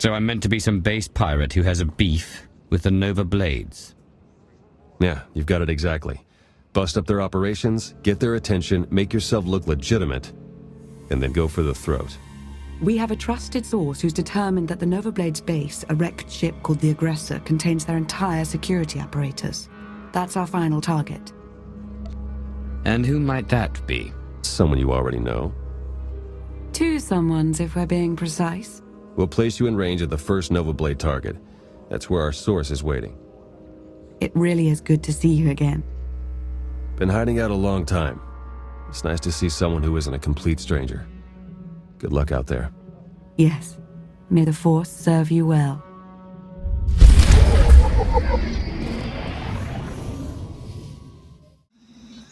So I'm meant to be some base pirate who has a beef with the Nova Blades. Yeah, you've got it exactly. Bust up their operations, get their attention, make yourself look legitimate, and then go for the throat. We have a trusted source who's determined that the Nova Blades base, a wrecked ship called the Aggressor, contains their entire security apparatus. That's our final target. And who might that be? Someone you already know. Two someones, if we're being precise. We'll place you in range of the first Nova Blade target. That's where our source is waiting. It really is good to see you again. Been hiding out a long time. It's nice to see someone who isn't a complete stranger. Good luck out there. Yes. May the Force serve you well.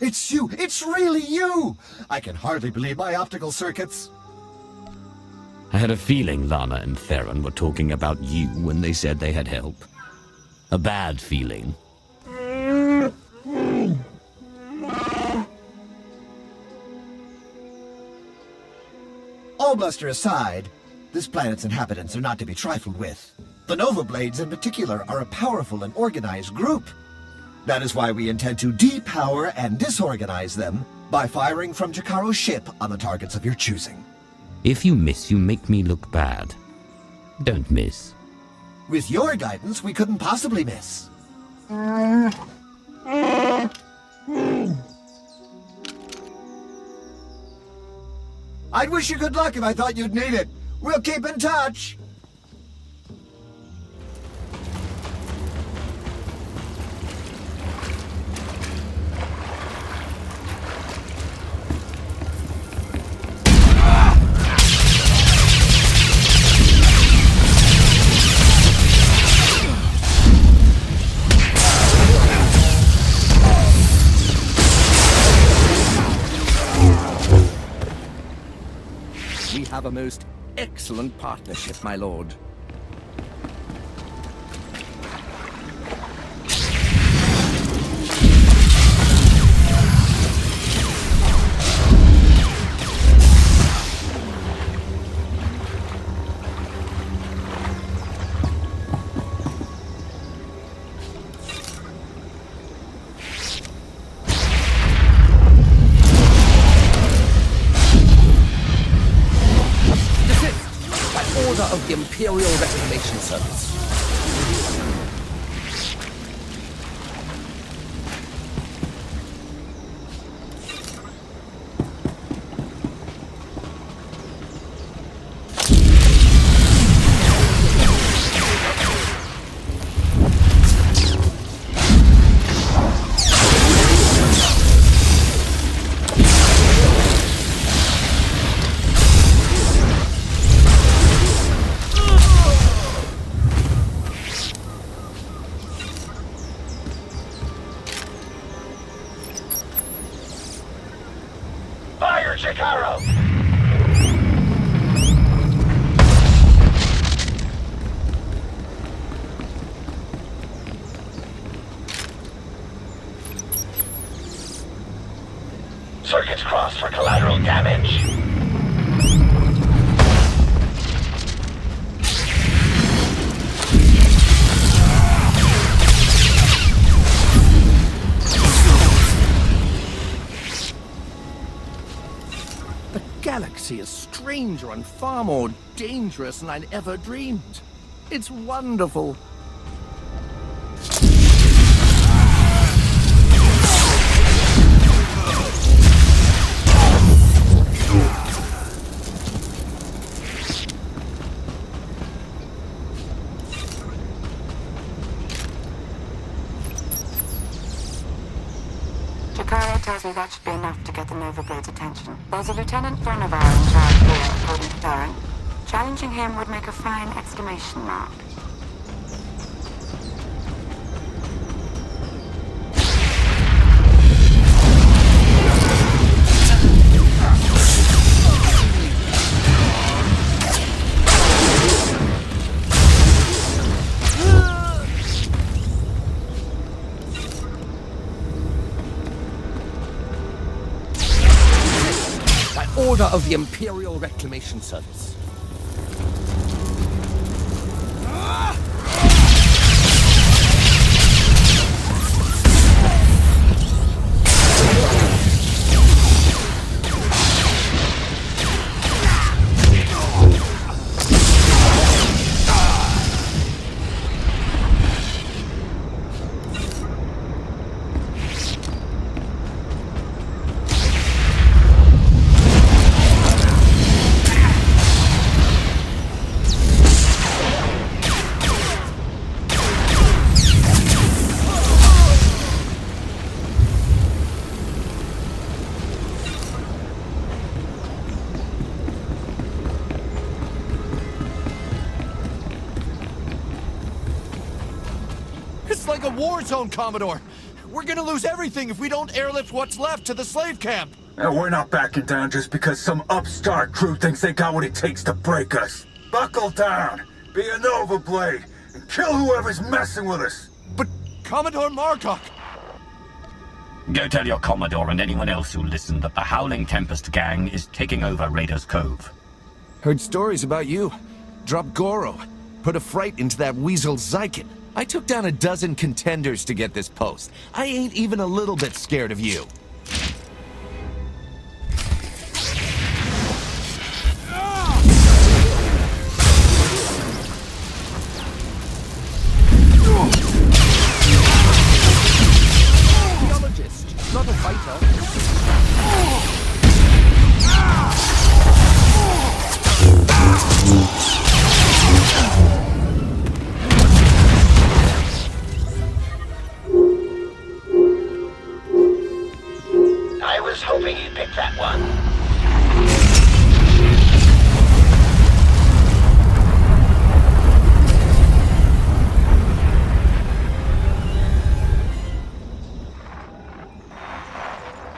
It's you! It's really you! I can hardly believe my optical circuits. I had a feeling Lana and Theron were talking about you when they said they had help. A bad feeling. All bluster aside, this planet's inhabitants are not to be trifled with. The Nova Blades in particular are a powerful and organized group. That is why we intend to depower and disorganize them by firing from Jakaro's ship on the targets of your choosing. If you miss, you make me look bad. Don't miss. With your guidance, we couldn't possibly miss. I'd wish you good luck if I thought you'd need it. We'll keep in touch. We have a most excellent partnership, my lord. Of the Imperial Reclamation Service. Circuits crossed for collateral damage. The galaxy is stranger and far more dangerous than I'd ever dreamed. It's wonderful. Tells me that should be enough to get the Nova Blade's attention. There's a Lieutenant Donovan in charge here, according to Theron. Challenging him would make a fine exclamation mark. Order of the Imperial Reclamation Service. This is like a war zone, Commodore. We're gonna lose everything if we don't airlift what's left to the slave camp. And we're not backing down just because some upstart crew thinks they got what it takes to break us. Buckle down, be a Nova Blade, and kill whoever's messing with us. But Commodore Margo... Go tell your Commodore and anyone else who'll listen that the Howling Tempest gang is taking over Raiders Cove. Heard stories about you. Dropped Goro. Put a fright into that weasel Zykin. I took down a dozen contenders to get this post. I ain't even a little bit scared of you. Geologist, not a fighter. I was hoping you'd pick that one.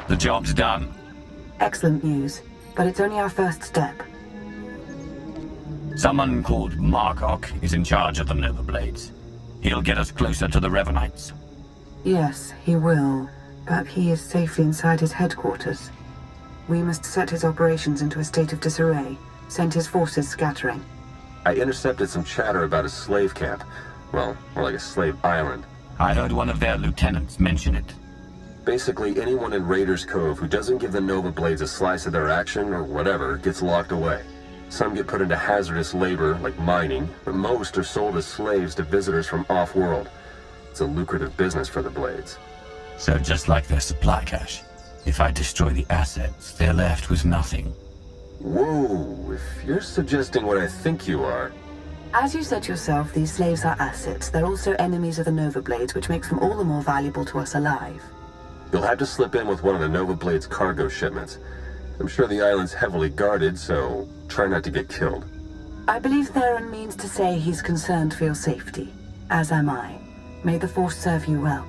The job's done. Excellent news, but it's only our first step. Someone called Margo is in charge of the Nova Blades. He'll get us closer to the Revanites. Yes, he will, but he is safely inside his headquarters. We must set his operations into a state of disarray, send his forces scattering. I intercepted some chatter about a slave camp. Well, more like a slave island. I heard one of their lieutenants mention it. Basically, anyone in Raiders Cove who doesn't give the Nova Blades a slice of their action or whatever gets locked away. Some get put into hazardous labor, like mining, but most are sold as slaves to visitors from off-world. It's a lucrative business for the Blades. So just like their supply cache, if I destroy the assets, they're left with nothing. Whoa, if you're suggesting what I think you are... As you said yourself, these slaves are assets. They're also enemies of the Nova Blades, which makes them all the more valuable to us alive. You'll have to slip in with one of the Nova Blade's cargo shipments. I'm sure the island's heavily guarded, so try not to get killed. I believe Theron means to say he's concerned for your safety, as am I. May the Force serve you well.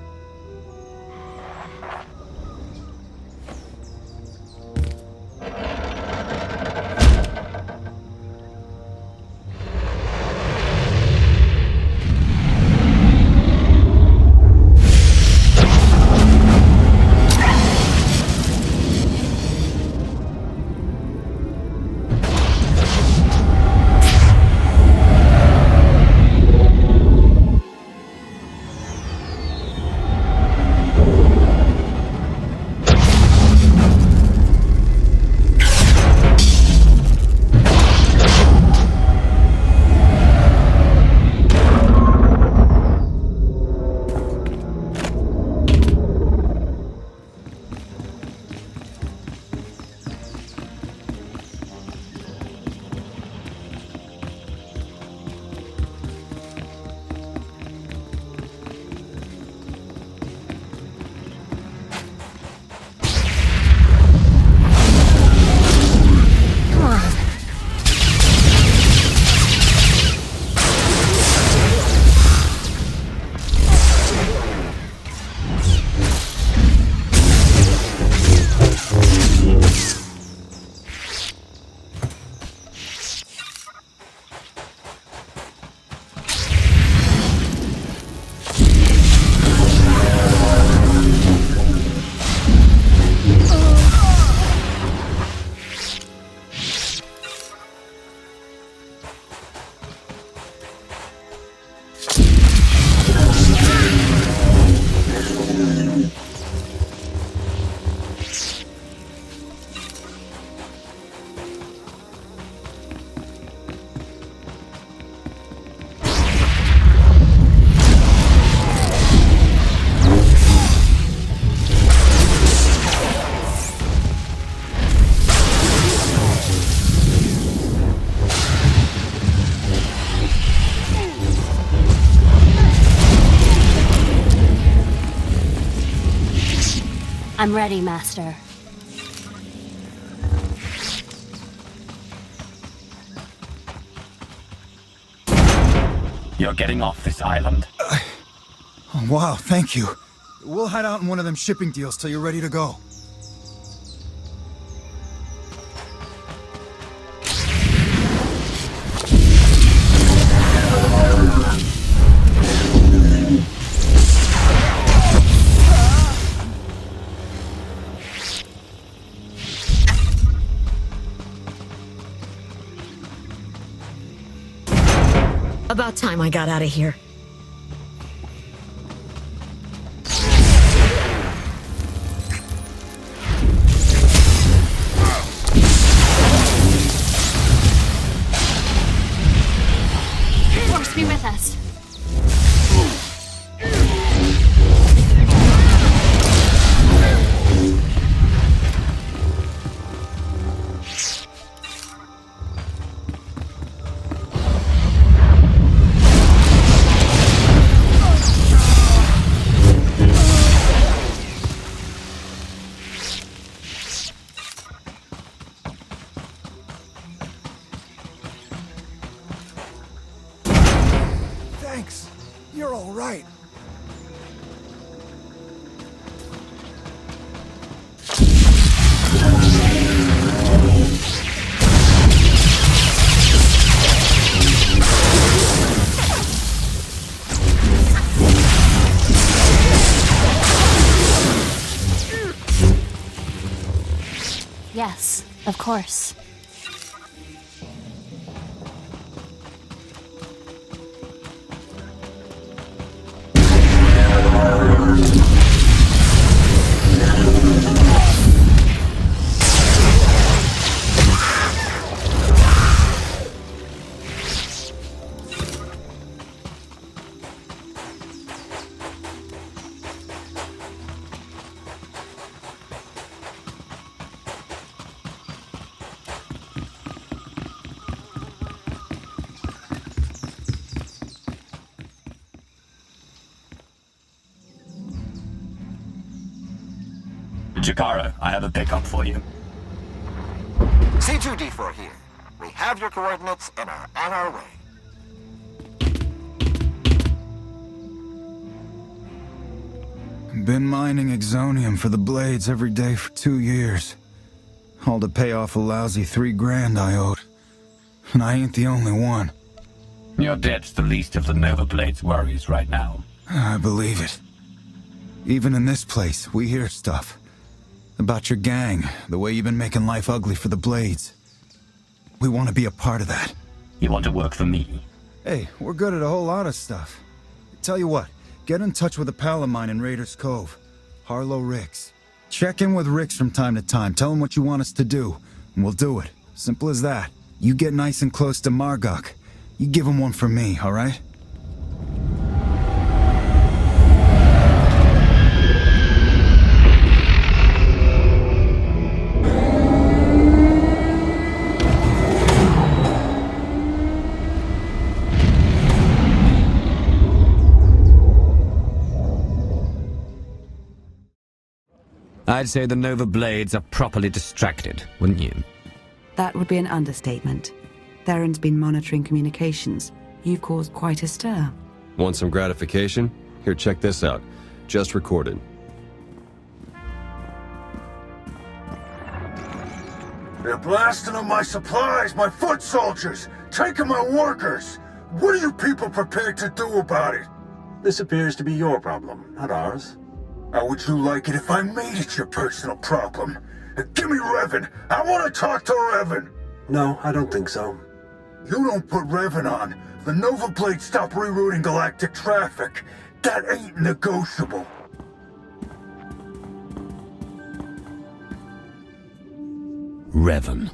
I'm ready, Master. You're getting off this island. Oh, wow, thank you. We'll hide out in one of them shipping deals till you're ready to go. About time I got out of here. Force me with us. Thanks. You're all right. Yes, of course. Jakara, I have a pickup for you. C2D4 here. We have your coordinates and are on our way. Been mining exonium for the blades every day for 2 years. All to pay off a lousy $3,000 I owed. And I ain't the only one. Your debt's the least of the Nova Blade's worries right now. I believe it. Even in this place, we hear stuff. About your gang, the way you've been making life ugly for the Blades. We want to be a part of that. You want to work for me? Hey, we're good at a whole lot of stuff. Tell you what, get in touch with a pal of mine in Raiders Cove, Harlow Ricks. Check in with Ricks from time to time, tell him what you want us to do, and we'll do it. Simple as that. You get nice and close to Margo. You give him one for me, alright? I'd say the Nova Blades are properly distracted, wouldn't you? That would be an understatement. Theron's been monitoring communications. You've caused quite a stir. Want some gratification? Here, check this out. Just recorded. They're blasting on my supplies, my foot soldiers, taking my workers. What are you people prepared to do about it? This appears to be your problem, not ours. How would you like it if I made it your personal problem? Give me Revan! I want to talk to Revan! No, I don't think so. You don't put Revan on, the Nova Blades stop rerouting galactic traffic. That ain't negotiable. Revan.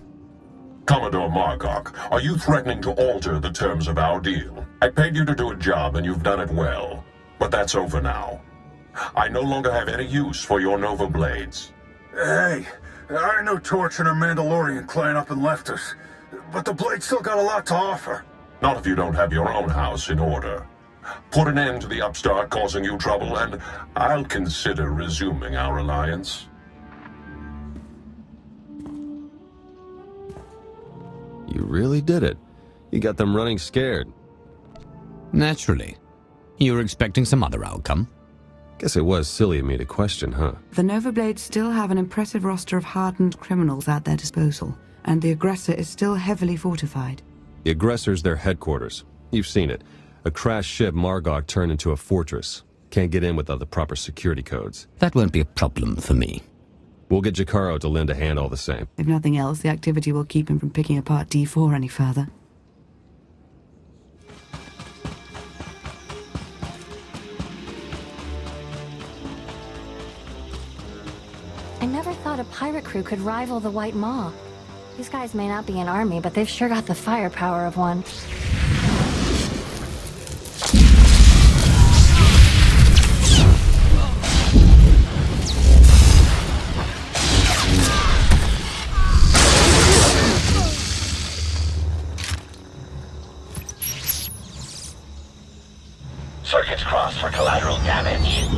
Commodore Margo, are you threatening to alter the terms of our deal? I paid you to do a job and you've done it well. But that's over now. I no longer have any use for your Nova Blades. Hey, I know Torch and her Mandalorian clan up and left us, but the Blades still got a lot to offer. Not if you don't have your own house in order. Put an end to the upstart causing you trouble, and I'll consider resuming our alliance. You really did it. You got them running scared. Naturally. You were expecting some other outcome? Guess it was silly of me to question, huh? The Nova Blades still have an impressive roster of hardened criminals at their disposal, and the Aggressor is still heavily fortified. The Aggressor's their headquarters. You've seen it. A crashed ship Margo turned into a fortress. Can't get in without the proper security codes. That won't be a problem for me. We'll get Jakaro to lend a hand all the same. If nothing else, the activity will keep him from picking apart D4 any further. I never thought a pirate crew could rival the White Maw. These guys may not be an army, but they've sure got the firepower of one. Circuits crossed for collateral damage.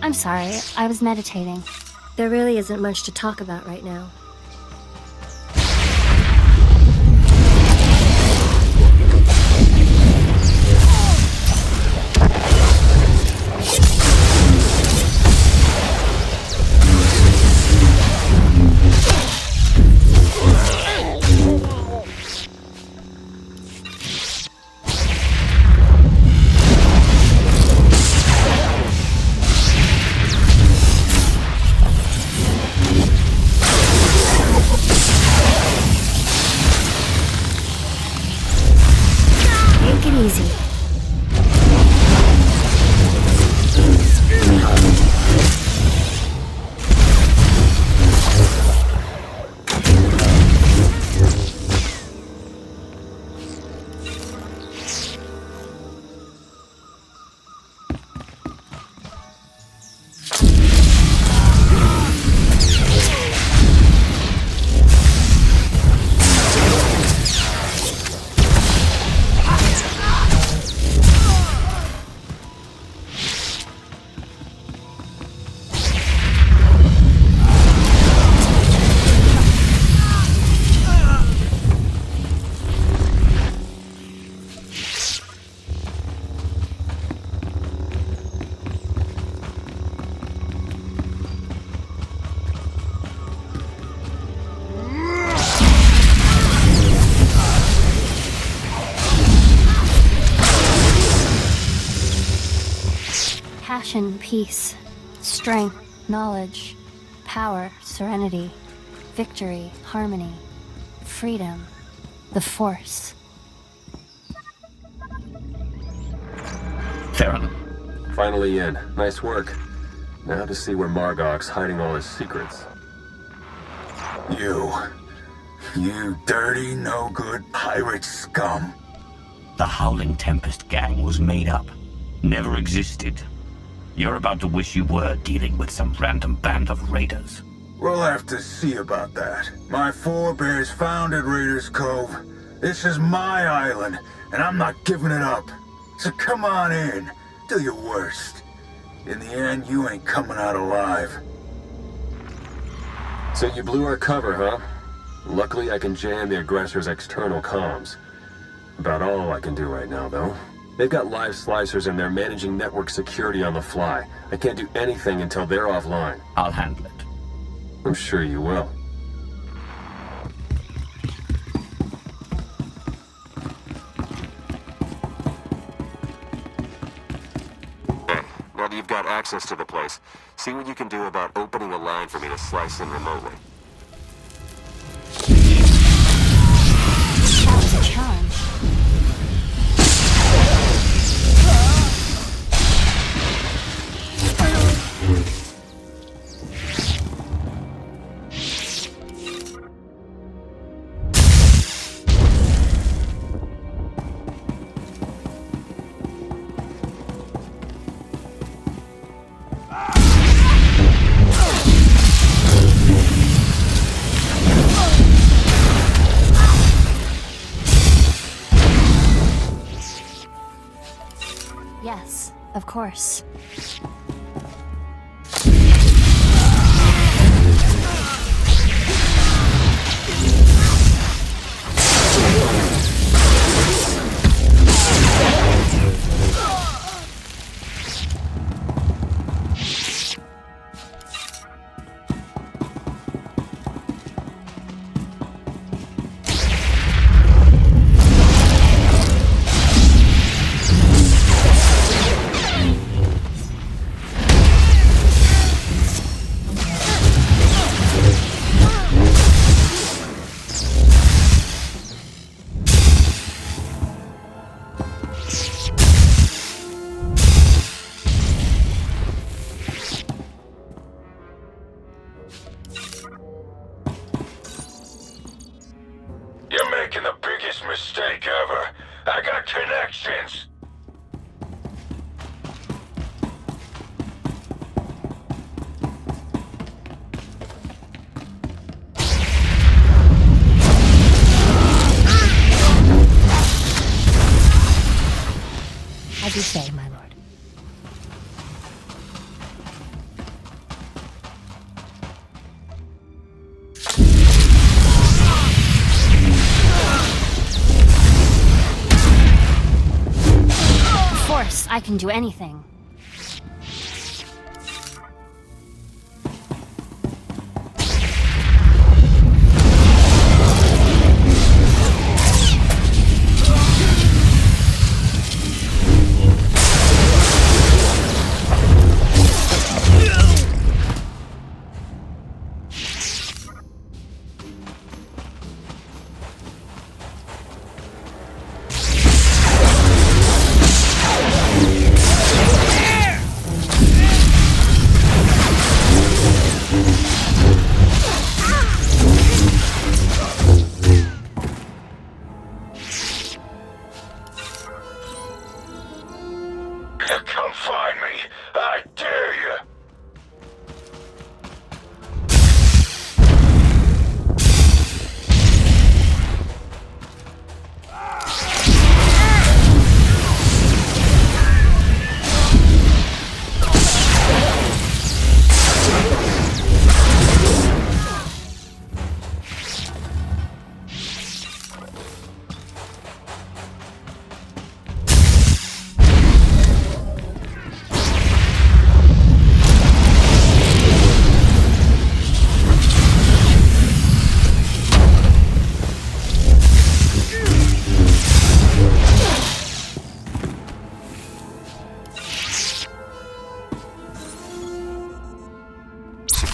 I'm sorry, I was meditating. There really isn't much to talk about right now. Passion, peace, strength, knowledge, power, serenity, victory, harmony, freedom, the Force. Theron. Finally in. Nice work. Now to see where Margok's hiding all his secrets. You dirty, no-good pirate scum. The Howling Tempest gang was made up. Never existed. You're about to wish you were dealing with some random band of raiders. We'll have to see about that. My forebears founded Raiders Cove. This is my island, and I'm not giving it up. So come on in. Do your worst. In the end, you ain't coming out alive. So you blew our cover, huh? Luckily, I can jam the aggressor's external comms. About all I can do right now, though. They've got live slicers and they're managing network security on the fly. I can't do anything until they're offline. I'll handle it. I'm sure you will. Hey, now that you've got access to the place, see what you can do about opening a line for me to slice in remotely. That was a challenge. Yes, of course. You're making the biggest mistake ever. I got connections. As you say, my lord. Of course, I can do anything.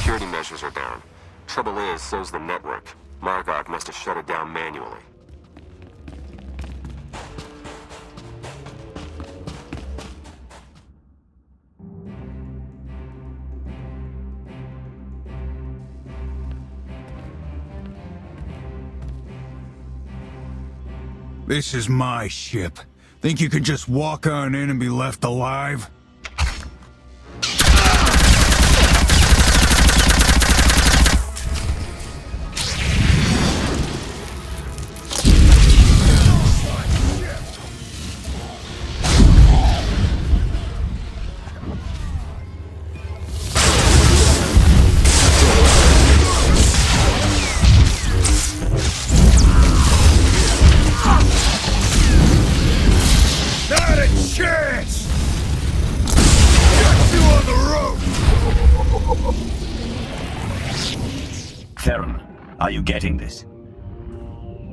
security measures are down. Trouble is, so's the network. Margo must have shut it down manually. This is my ship. Think you can just walk on in and be left alive? Are you getting this?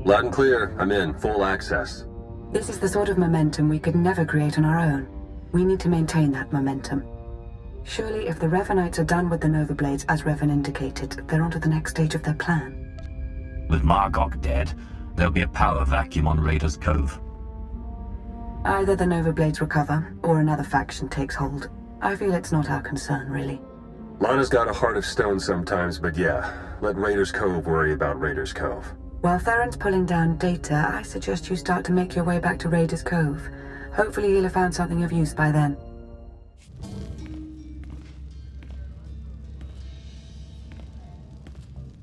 Loud and clear. I'm in. Full access. This is the sort of momentum we could never create on our own. We need to maintain that momentum. Surely if the Revanites are done with the Nova Blades, as Revan indicated, they're on to the next stage of their plan. With Margo dead, there'll be a power vacuum on Raiders Cove. Either the Nova Blades recover, or another faction takes hold. I feel it's not our concern, really. Lana's got a heart of stone sometimes, but yeah, let Raiders Cove worry about Raiders Cove. While Theron's pulling down data, I suggest you start to make your way back to Raiders Cove. Hopefully he'll have found something of use by then.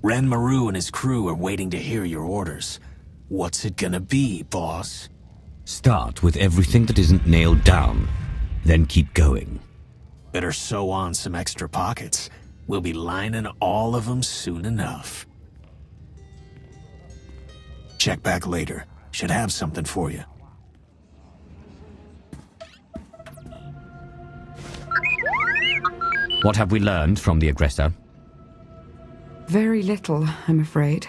Ren Maru and his crew are waiting to hear your orders. What's it gonna be, boss? Start with everything that isn't nailed down, then keep going. Better sew on some extra pockets. We'll be lining all of them soon enough. Check back later. Should have something for you. What have we learned from the aggressor? Very little, I'm afraid.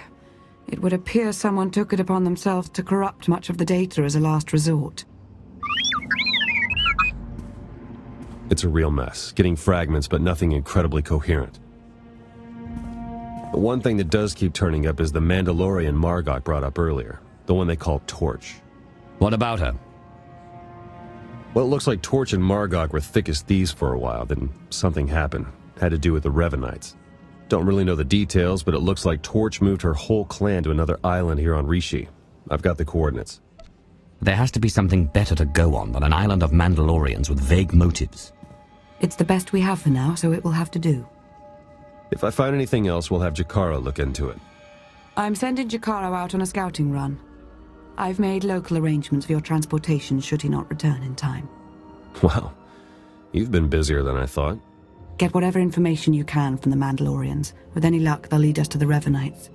It would appear someone took it upon themselves to corrupt much of the data as a last resort. It's a real mess, getting fragments but nothing incredibly coherent. The one thing that does keep turning up is the Mandalorian Margo brought up earlier, the one they call Torch. What about her? Well, it looks like Torch and Margo were thick as thieves for a while, then something happened. Had to do with the Revanites. Don't really know the details, but it looks like Torch moved her whole clan to another island here on Rishi. I've got the coordinates. There has to be something better to go on than an island of Mandalorians with vague motives. It's the best we have for now, so it will have to do. If I find anything else, we'll have Jakaro look into it. I'm sending Jakaro out on a scouting run. I've made local arrangements for your transportation should he not return in time. Wow, you've been busier than I thought. Get whatever information you can from the Mandalorians. With any luck, they'll lead us to the Revanites.